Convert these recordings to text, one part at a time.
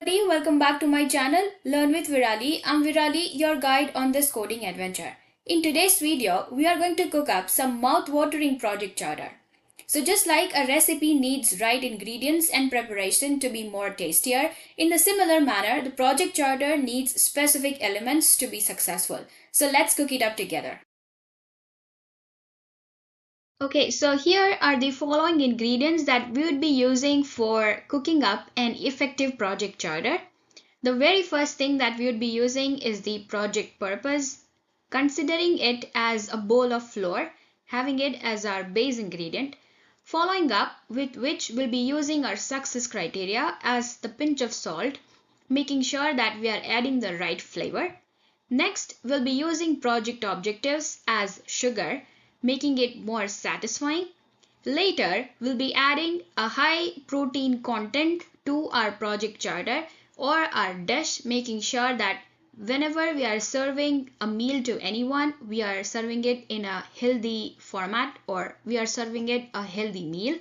Everybody, welcome back to my channel Learn with Virali. I'm Virali, your guide on this coding adventure. In today's video, we are going to cook up some mouth-watering project charter. So just like a recipe needs right ingredients and preparation to be more tastier, in a similar manner, the project charter needs specific elements to be successful. So let's cook it up together. Okay, so here are the following ingredients that we would be using for cooking up an effective project charter. The very first thing that we would be using is the project purpose, considering it as a bowl of flour, having it as our base ingredient, following up with which we'll be using our success criteria as the pinch of salt, making sure that we are adding the right flavor. Next, we'll be using project objectives as sugar, making it more satisfying. Later, we'll be adding a high protein content to our project charter or our dish, making sure that whenever we are serving a meal to anyone, we are serving it in a healthy format or we are serving it a healthy meal.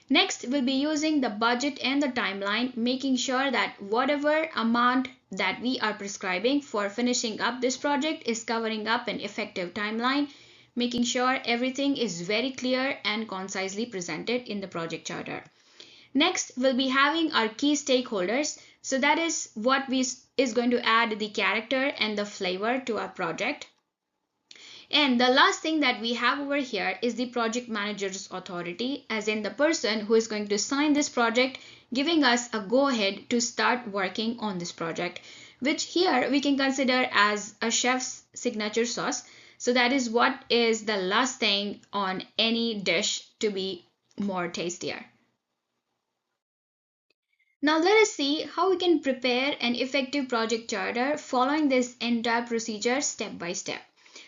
Next, we'll be using the budget and the timeline, making sure that whatever amount that we are prescribing for finishing up this project is covering up an effective timeline, making sure everything is very clear and concisely presented in the project charter. Next, we'll be having our key stakeholders. So that is what is going to add the character and the flavor to our project. And the last thing that we have over here is the project manager's authority, as in the person who is going to sign this project, giving us a go-ahead to start working on this project, which here we can consider as a chef's signature sauce. So that is what is the last thing on any dish to be more tastier. Now let us see how we can prepare an effective project charter following this entire procedure step by step.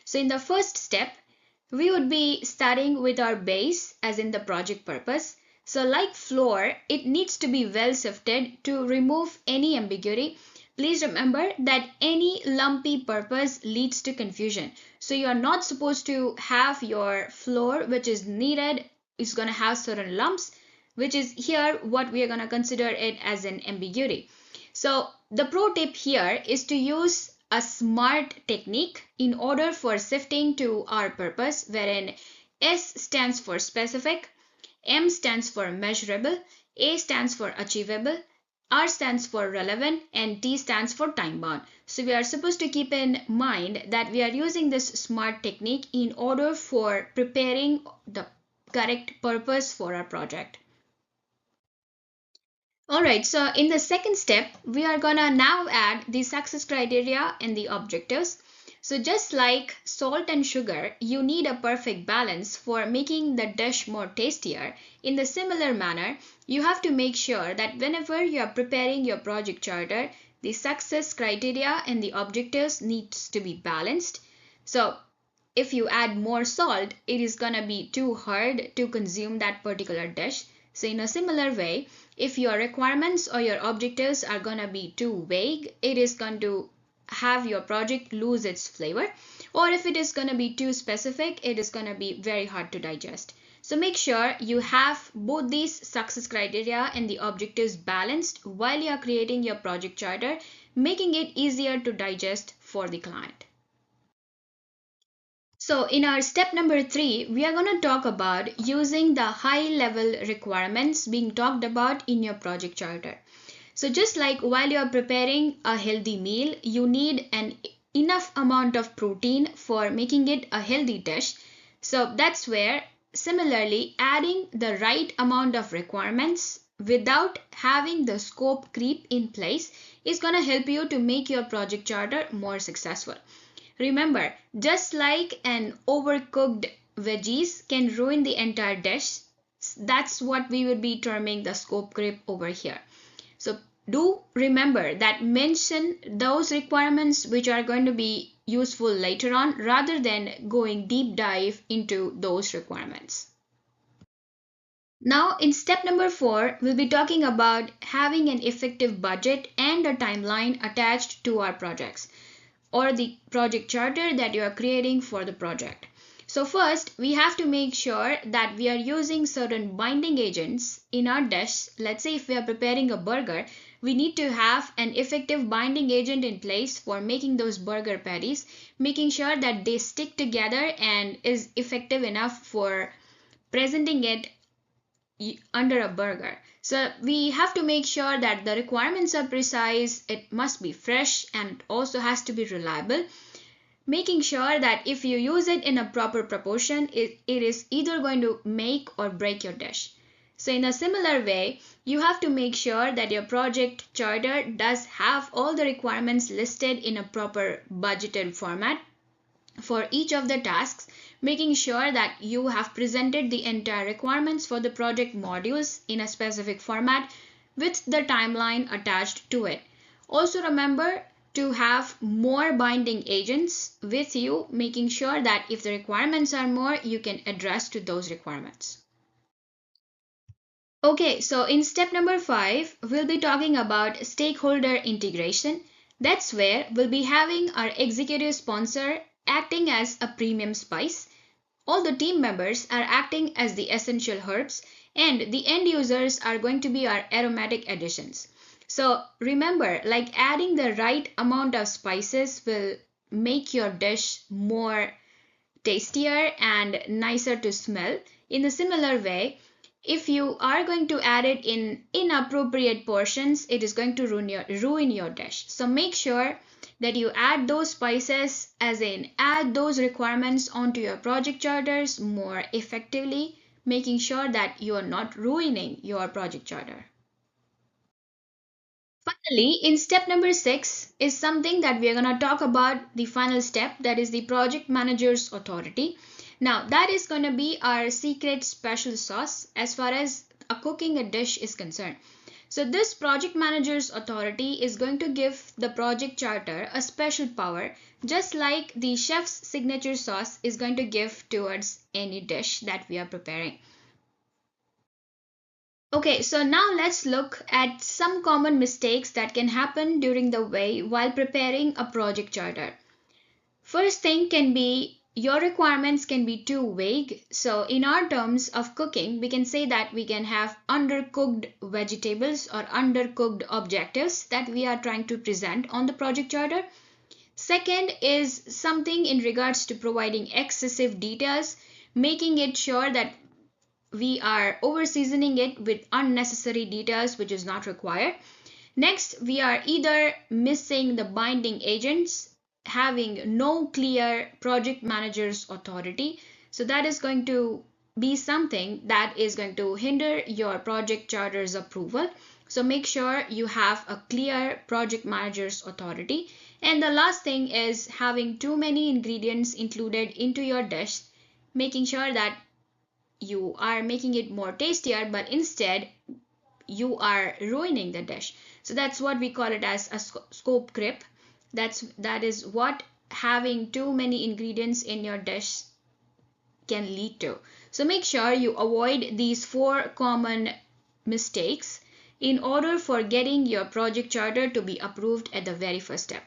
So in the first step, we would be starting with our base as in the project purpose. So like flour, it needs to be well sifted to remove any ambiguity. Please remember that any lumpy purpose leads to confusion. So you are not supposed to have your flour which is needed is going to have certain lumps, which is here what we are going to consider it as an ambiguity. So the pro tip here is to use a SMART technique in order for sifting to our purpose, wherein S stands for specific, M stands for measurable, A stands for achievable, R stands for relevant, and T stands for time bound. So we are supposed to keep in mind that we are using this SMART technique in order for preparing the correct purpose for our project. Alright, so in the second step, we are gonna now add the success criteria and the objectives. So just like salt and sugar, you need a perfect balance for making the dish more tastier. In the similar manner, you have to make sure that whenever you are preparing your project charter, the success criteria and the objectives needs to be balanced. So if you add more salt, it is gonna be too hard to consume that particular dish. So in a similar way, if your requirements or your objectives are going to be too vague, it is going to have your project lose its flavor. Or if it is going to be too specific, it is going to be very hard to digest. So make sure you have both these success criteria and the objectives balanced while you are creating your project charter, making it easier to digest for the client. So in our step number 3, we are going to talk about using the high level requirements being talked about in your project charter. So just like while you are preparing a healthy meal, you need an enough amount of protein for making it a healthy dish. So that's where similarly adding the right amount of requirements without having the scope creep in place is going to help you to make your project charter more successful. Remember, just like an overcooked veggies can ruin the entire dish, that's what we would be terming the scope creep over here. So do remember that mention those requirements which are going to be useful later on rather than going deep dive into those requirements. Now in step number 4, we'll be talking about having an effective budget and a timeline attached to our projects or the project charter that you are creating for the project. So first, we have to make sure that we are using certain binding agents in our dish. Let's say if we are preparing a burger, we need to have an effective binding agent in place for making those burger patties, making sure that they stick together and is effective enough for presenting it under a burger. So we have to make sure that the requirements are precise, it must be fresh, and also has to be reliable, making sure that if you use it in a proper proportion, it is either going to make or break your dish. So in a similar way, you have to make sure that your project charter does have all the requirements listed in a proper budgeted format for each of the tasks, making sure that you have presented the entire requirements for the project modules in a specific format with the timeline attached to it. Also remember to have more binding agents with you, making sure that if the requirements are more, you can address to those requirements. Okay, so in step number 5, we'll be talking about stakeholder integration. That's where we'll be having our executive sponsor acting as a premium spice. All the team members are acting as the essential herbs, and the end users are going to be our aromatic additions. So remember, like adding the right amount of spices will make your dish more tastier and nicer to smell. In a similar way, if you are going to add it in inappropriate portions, it is going to ruin your dish. So make sure that you add those spices, as in add those requirements onto your project charters more effectively, making sure that you are not ruining your project charter. Finally, in step number 6 is something that we are going to talk about, the final step, that is the project manager's authority. Now that is going to be our secret special sauce as far as cooking a dish is concerned. So this project manager's authority is going to give the project charter a special power, just like the chef's signature sauce is going to give towards any dish that we are preparing. Okay, so now let's look at some common mistakes that can happen during the way while preparing a project charter. First thing can be your requirements can be too vague. So in our terms of cooking, we can say that we can have undercooked vegetables or undercooked objectives that we are trying to present on the project charter. Second is something in regards to providing excessive details, making it sure that we are over seasoning it with unnecessary details which is not required. Next, we are either missing the binding agents, having no clear project manager's authority. So that is going to be something that is going to hinder your project charter's approval. So make sure you have a clear project manager's authority. And the last thing is having too many ingredients included into your dish, making sure that you are making it more tastier, but instead you are ruining the dish. So that's what we call it as a scope creep. That is what having too many ingredients in your dish can lead to. So make sure you avoid these 4 common mistakes in order for getting your project charter to be approved at the very first step.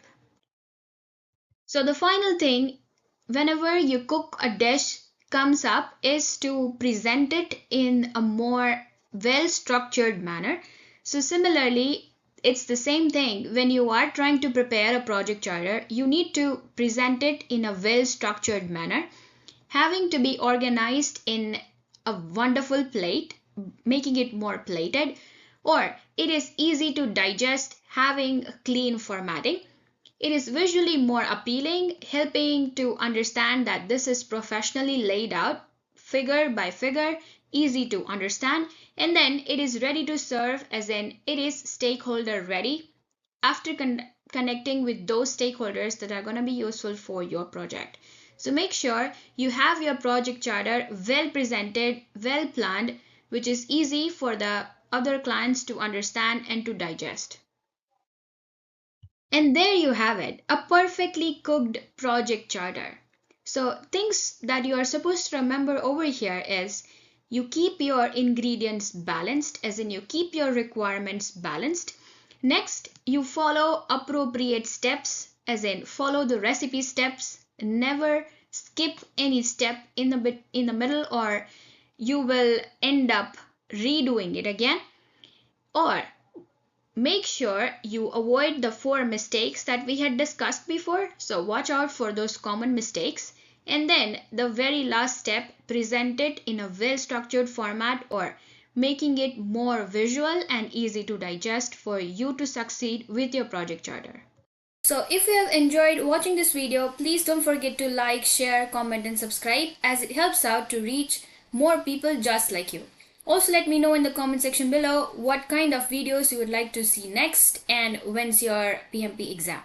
So the final thing, whenever you cook a dish comes up, is to present it in a more well structured manner. So similarly, it's the same thing when you are trying to prepare a project charter, you need to present it in a well structured manner, having to be organized in a wonderful plate, making it more plated, or it is easy to digest, having clean formatting. It is visually more appealing, helping to understand that this is professionally laid out, figure by figure, easy to understand, and then it is ready to serve, as in it is stakeholder ready after connecting with those stakeholders that are going to be useful for your project. So make sure you have your project charter well presented, well planned, which is easy for the other clients to understand and to digest. And there you have it, a perfectly cooked project charter. So things that you are supposed to remember over here is you keep your ingredients balanced, as in you keep your requirements balanced. Next, you follow appropriate steps, as in follow the recipe steps. Never skip any step in the middle, or you will end up redoing it again. Or make sure you avoid the 4 mistakes that we had discussed before. So watch out for those common mistakes. And then the very last step, present it in a well structured format, or making it more visual and easy to digest for you to succeed with your project charter. So if you have enjoyed watching this video, please don't forget to like, share, comment and subscribe, as it helps out to reach more people just like you. Also, let me know in the comment section below what kind of videos you would like to see next and when's your PMP exam.